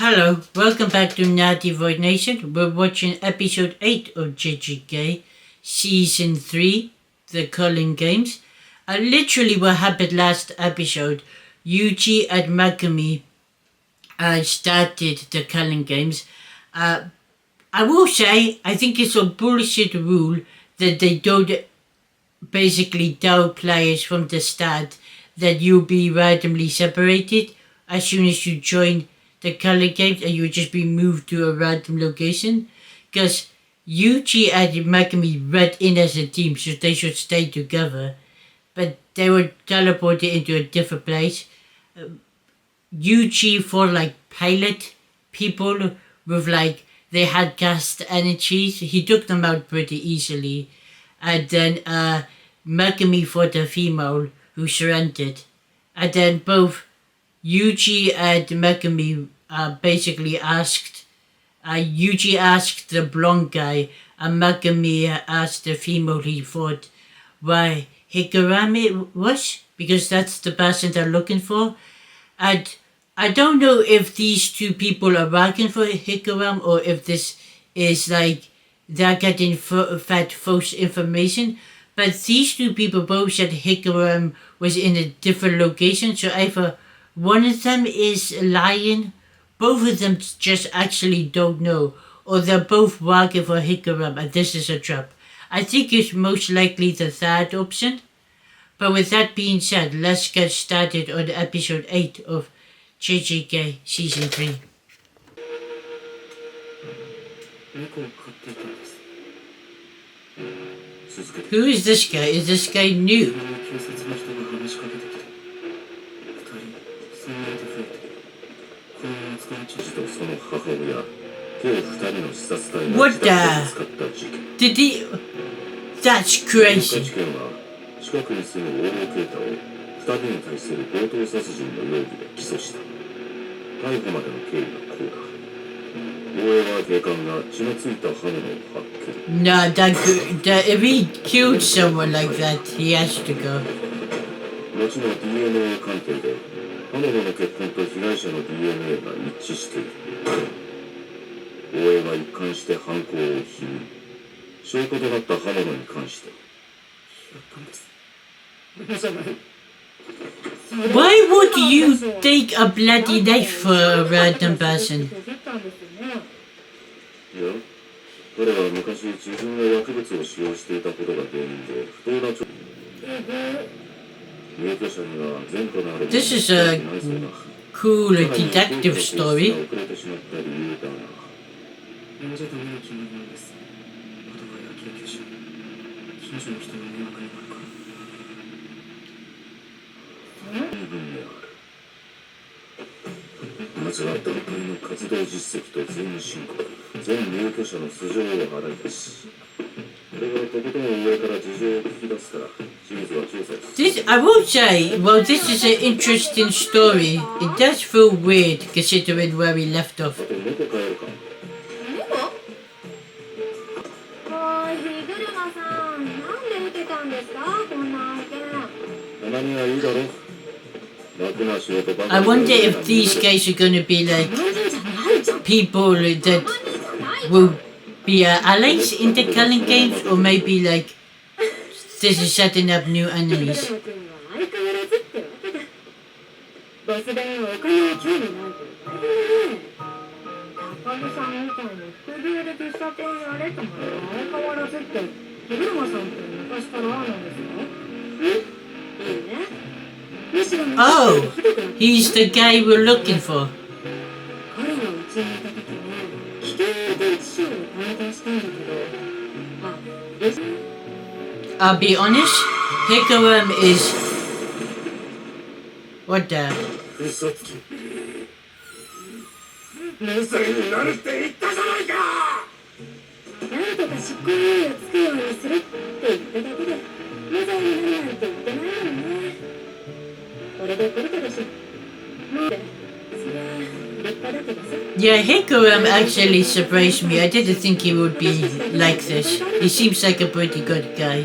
Hello, welcome back to Natty Void Nation. We're watching episode 8 of JJK, season 3, The Culling Games. Literally what happened last episode, Yuji and Megumi started the Culling Games. I will say, I think it's a bullshit rule that they don't basically tell players from the start that you'll be randomly separated as soon as you join the Culling Games and you'll just be moved to a random location. Because Yuji and Megumi went in as a team, so they should stay together. But they were teleported into a different place. Yuji for pilot people with they had cast energies. He took them out pretty easily. And then Megumi for the female who surrendered. And then both Yuji and Megumi basically asked, Yuji asked the blonde guy and Megumi asked the female he fought why Hikarami was, because that's the person they're looking for. And I don't know if these two people are working for Hikaram or if this is they're getting fed false information. But these two people both said Hikaram was in a different location, so either one of them is lying, both of them just actually don't know, or they're both working for Hikaram and this is a trap. I think it's most likely the third option. But with that being said, let's get started on episode 8 of JJK Season 3. Who is this guy? Is this guy new? What the? Did he? That's crazy. 近くに住む大野啓太を2人に対する強盗殺人の容疑で起訴した。逮捕までの経緯はこうだ。大江は警官が血のついた刃物を発見。Nah, if he killed someone like that, he has to go. 後の DNA 鑑定で刃物の血痕と被害者の DNA が一致している。大江は一貫して犯行を否認。証拠となった刃物に関して。やったんです。Why would you take a bloody knife for a random person? 彼は昔自分が薬物を使用していたことが原因で不当な入居者には前科のある This is a cool detective story. 遅れてしまった理由だな。やめちゃダメな気になるんです。男や救急車、近所の人の迷惑になるから。まずは団体の活動実績と税務申告、全入居者の素性を洗い出し、俺がとことん上から事情を聞き出すから清水は調査をする。I will say, well, this is an interesting story. It does feel weird considering where we left off. あと猫飼えるか。おい、日車さん、なんで見てたんですか、こんな案件。何がいいだろう。I wonder if these guys are going to be people that will be allies in the Culling Games, or maybe this is setting up new enemies. Oh, he's the guy we're looking for. I'll be honest, Hikaram is... What the... Yeah, Hikaram actually surprised me. I didn't think he would be like this. He seems like a pretty good guy.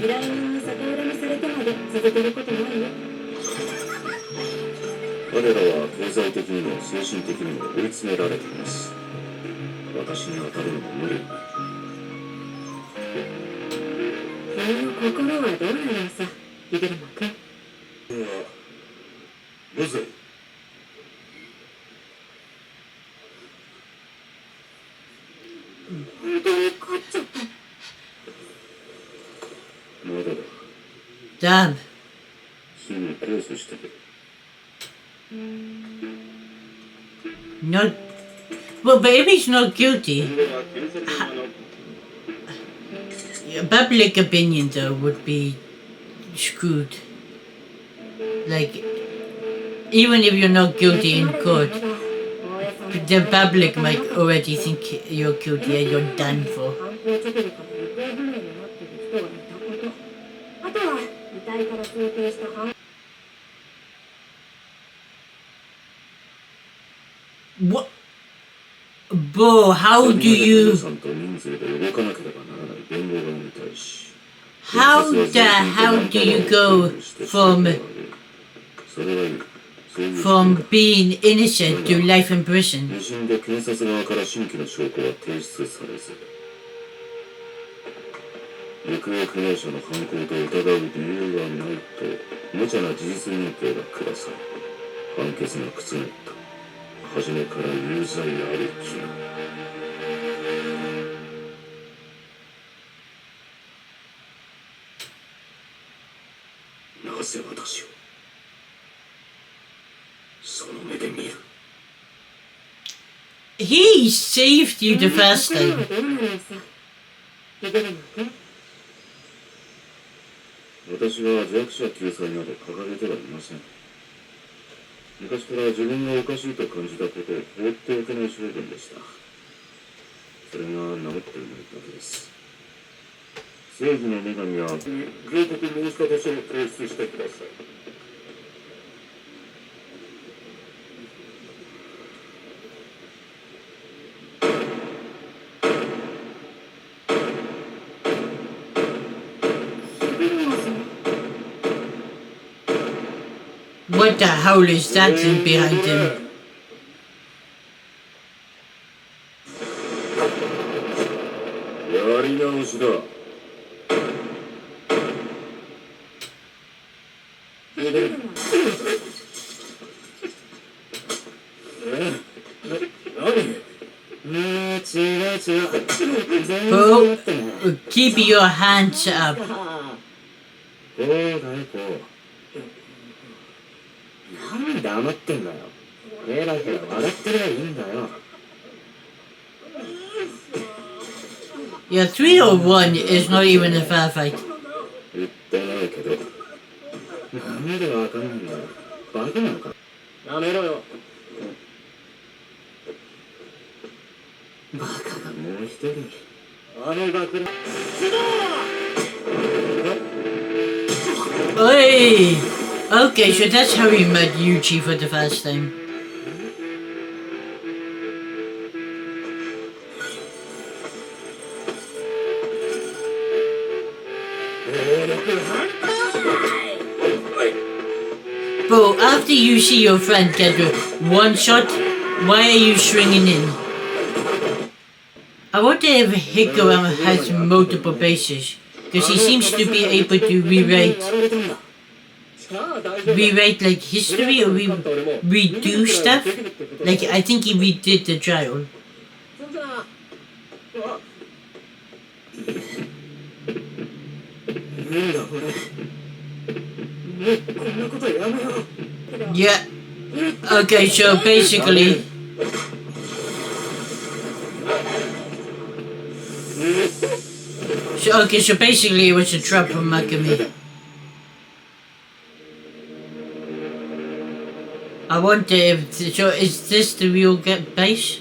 彼らは経済的にも精神的にも追い詰められています。私に当たるのも無理。君の心はどうなのさ、ヒデルマ君。なぜ本当に勝っちゃった。まだだ。Damn. すぐ控訴してくれ。Not. Well, but if he's not guilty, public opinion though would be screwed. Like, even if you're not guilty in court, the public might already think you're guilty and you're done for. What? Bro, how do you... How the hell do you go from being innocent to life in prison? 二審で検察側から新規の証拠は提出されず、行方不明者の犯行と疑う理由はないと無茶な事実認定が下され、判決が覆った。初めから有罪ありきな。なぜ私をその目で見る。He saved you the first time. 私は弱者救済など掲げてはいません。昔から自分がおかしいと感じたことを放っておけない性分でした。それが治っていないだけです。正義の女神は警告申し立て書を提出してください。What the hell is that thing behind him? やり直しだ。Bro, keep your hands up. こうだよ、こう。なんで黙ってんだよ。ヘラヘラ笑ってりゃいいんだよ。Yeah, 301 is not even a fair fight. 言ってないけど。なんでわかんないんだよ。バカなのか。やめろよ。バカがもう一人。あの学ラン。Oi! Okay, so that's how you met Yuji for the first time. Bro, after you see your friend get one shot, why are you swinging in? I wonder if Hikaru has multiple bases, because he seems to be able to rewrite like history or redo stuff. Like I think he redid the trial. Yeah. Okay, so basically. So basically it was a trap from Makami. I wonder if... So is this the real base?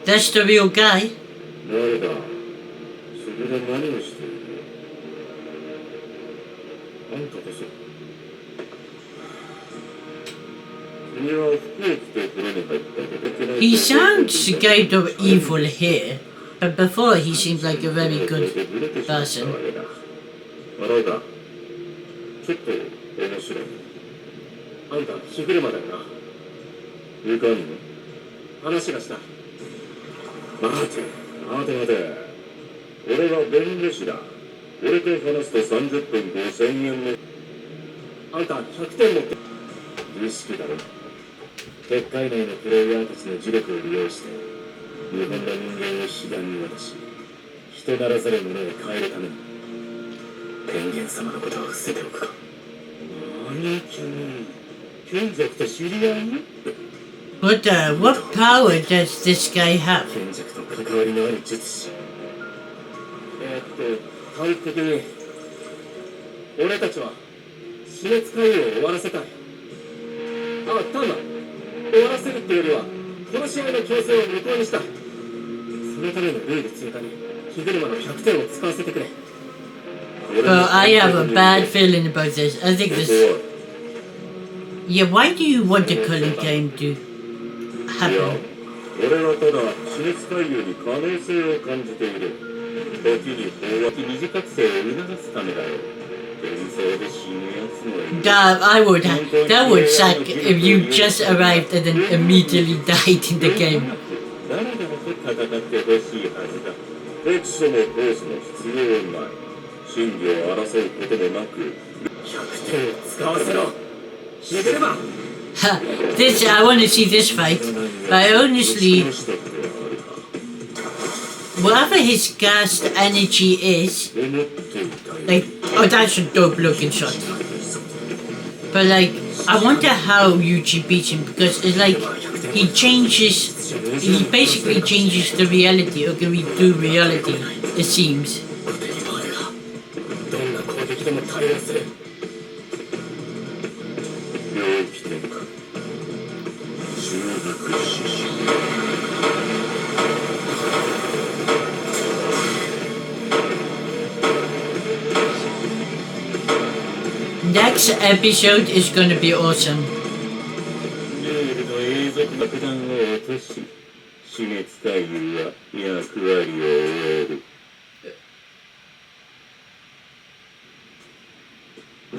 That's the real guy? He sounds kind of evil here, but before he seemed like a very good person. あんた火車だよな。いかにも。話がした。待て。俺は弁護士だ。俺と話すと30分5000円の。あんた100点持って。儀式だろ。結界内のプレイヤーたちの呪力を利用して日本の人間を悲願に渡し人ならざる者へ変えるために天元様のことを伏せておくか。何君賢者と知り合い？ What power does this guy have? 賢者と関わりのある術師。端的に俺たちは死滅回路を終わらせたい。タンマ終わらせるっていうよりは殺し合いの強制を無効にしたい。そのためのルール追加に火車の100点を使わせてくれ。Well, I have a bad feeling about this. I think this... Yeah, why do you want the current game to happen? 俺はただ死滅回路に可能性を感じている。時に法は二次覚醒を促すためだよ。That would suck if you just arrived and then immediately died in the game. 100 I want to see this fight, but I honestly, whatever his cast energy is, like, oh, that's a dope looking shot. But like, I wonder how Yuji beats him, because it's like he basically changes the reality, or can redo reality, it seems. Next episode is gonna be awesome.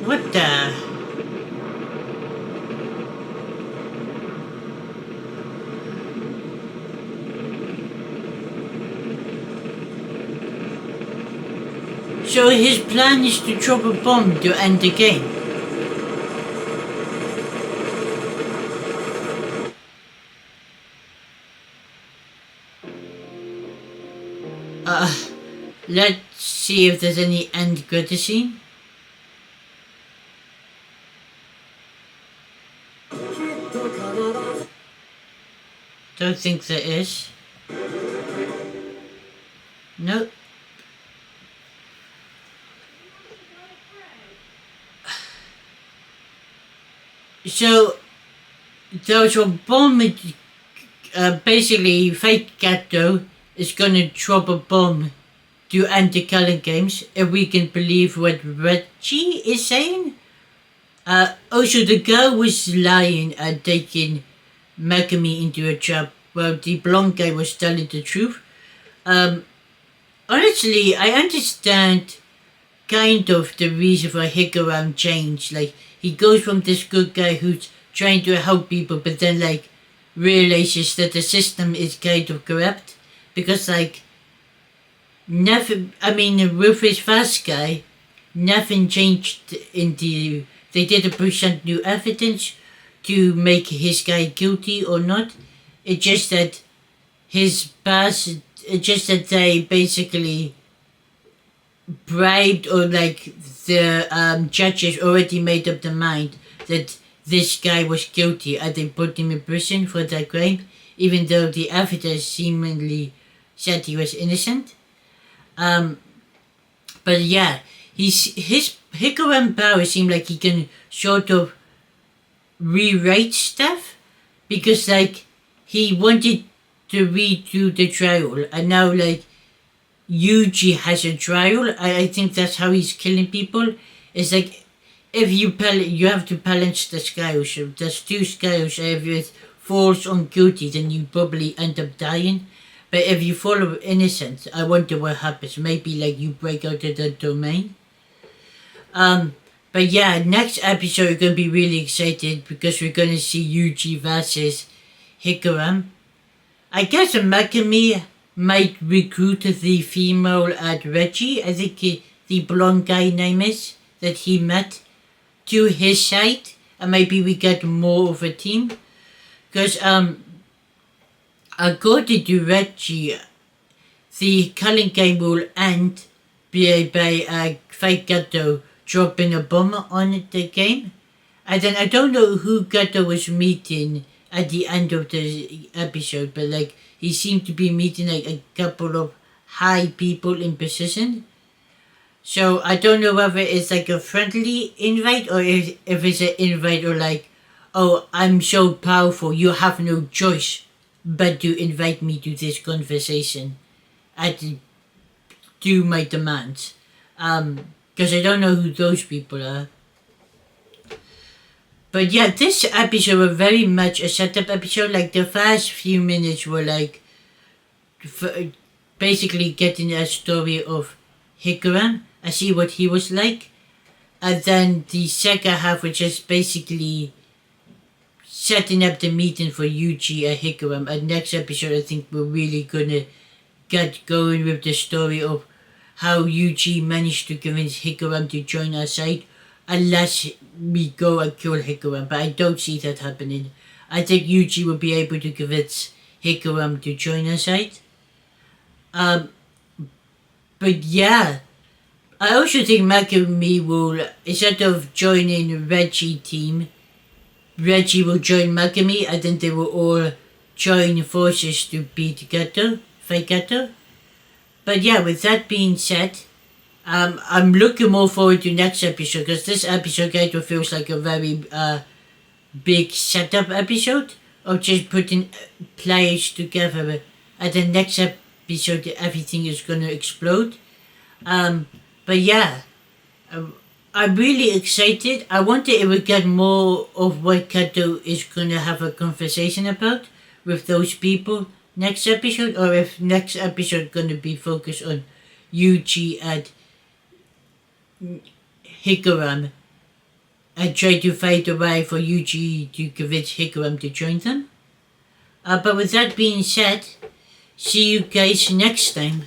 What the? So his plan is to drop a bomb to end the game. Let's see if there's any end credit scene. Don't think there is. Nope. So, there's a bomb, basically Fake Gato is gonna drop a bomb to end the current games, if we can believe what Reggie is saying. Also, the girl was lying and taking Megami into a trap, while the blonde guy was telling the truth. Honestly, I understand kind of the reason for Hikaram change. Like, he goes from this good guy who's trying to help people, but then like realizes that the system is kind of corrupt, because like nothing, I mean, with his first guy, nothing changed in the, they didn't present new evidence to make his guy guilty or not. It's just that his past, it's just that they basically bribed, or like the judges already made up their mind that this guy was guilty, and they put him in prison for that crime, even though the evidence seemingly said he was innocent. But yeah, his Hikaram power seemed like he can sort of rewrite stuff, because like he wanted to redo the trial, and now like Yuji has a trial. I think that's how he's killing people. It's like, if you have to balance the scales. So there's two scales. If it falls on guilty, then you probably end up dying. But if you follow innocent, I wonder what happens. Maybe like you break out of the domain. But yeah, next episode we're gonna be really excited because we're gonna see Yuji versus Hikaram. I guess Megami might recruit the female at Reggie, I think the blonde guy name is, that he met, to his side, and maybe we get more of a team. Because according to Reggie, the current game will end by Fake Gato dropping a bomb on the game. And then I don't know who Gato was meeting at the end of the episode, but like he seemed to be meeting like a couple of high people in position. So I don't know whether it's like a friendly invite or if it's an invite or like, oh, I'm so powerful, you have no choice but to invite me to this conversation and do my demands. Because I don't know who those people are. But yeah, this episode was very much a setup episode. Like the first few minutes were like basically getting a story of Hikaram. I see what he was like. And then the second half was just basically setting up the meeting for Yuji and Hikaram. And next episode I think we're really gonna get going with the story of how Yuji managed to convince Hikaram to join our side, unless we go and kill Hikaram, but I don't see that happening. I think Yuji will be able to convince Hikaram to join our side. But yeah, I also think Megami will, instead of joining Reggie team, Reggie will join Megami and then they will all join forces to beat Gato, fight Gato. But yeah, with that being said, I'm looking more forward to next episode because this episode kind of feels like a very big setup episode of just putting players together. And the next episode, everything is gonna explode. But yeah, I'm really excited. I wonder if we get more of what Kato is gonna have a conversation about with those people next episode, or if next episode gonna be focused on Yuji and Hikaram and try to fight a way for Yuji to convince Hikaram to join them. But with that being said, see you guys next time.